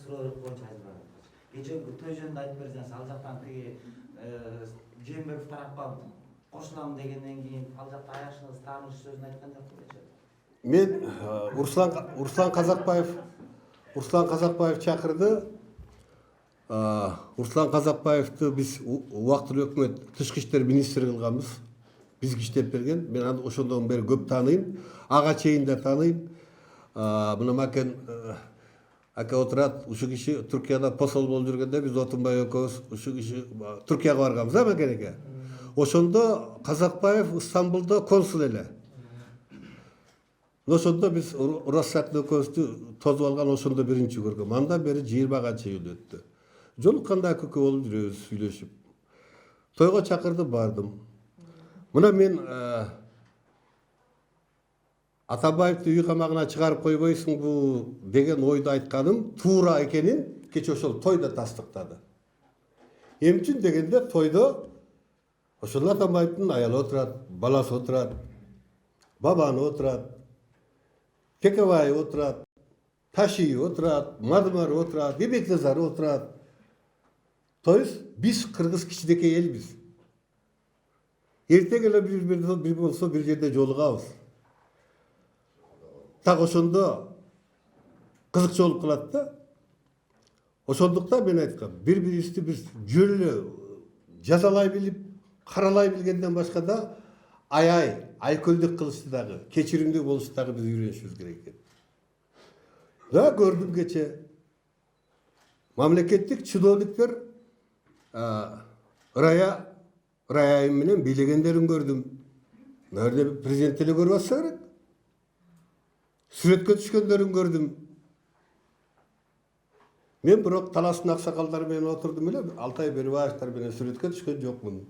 суроо боюнча айтып барат. Кечээ той жөнүндө айтып берсеңиз, ал жактан тиги Жээнбеков тарапка кошулам дегенден кийин ал жакта аяшыңыз тааныш сөзүн айткан жокпу кечээ? Мен Руслан Казакбаев чакырды. Руслан Казакбаевди биз убактылуу өкмөт тышкы иштер министри кылганбыз. Бизге иштеп берген. Мен аны ошондон бери көп тааныйм. Ага чейин да тааныйм. Мына макен ака отурат, ушул киши Түркияда посол болуп жүргөндө биз Отунбай экөөбүз ушул киши Түркияга барганбыз, макен эке. Ошондо Казакбаев Стамбулда консул эле. Ошондо биз Россатны экөөбүздү тосуп алган, ошондо биринчи көргөм. Андан бери 20 канча жыл өттү. Жолукканда көкө болуп жүрөбүз, сүйлөшүп. Тойго чакырды, бардым. Мына мен Атамбаевди үй камагына чыгарып койбойсуңбу деген ойду айтканым туура экенин кечээ ошол тойдо тастыктады. Эмне үчүн дегенде тойдо ошол Атамбаевдин аялы отурат, баласы отурат, бабаны отурат, Текебай отурат, Таши отурат, Мадымар отурат, Бебекназар отурат. То есть биз кыргыз кичинекей элбиз. Эртең эле бир болсо бир жерде жолугабыз. Так ошондо кызыкчылык кылат да. Ошондуктан мен айткам, бири-бирибизди биз жөн эле жазалай билип, каралай билгенден башка да айкөлдүк кылышты дагы, кечиримдүү болушту дагы биз үйрөнүшүбүз керек экен. Да көрдүм кечээ мамлекеттик чиновниктер Рая менен бийлегендерин көрдүм. Нерде президент эле көрүп атса керек. Сүрөткө түшкөндөрүн көрдүм. Мен бирок таластын аксакалдары менен отурдум эле, Алтай Берибаевтар менен сүрөткө түшкөн жокмун.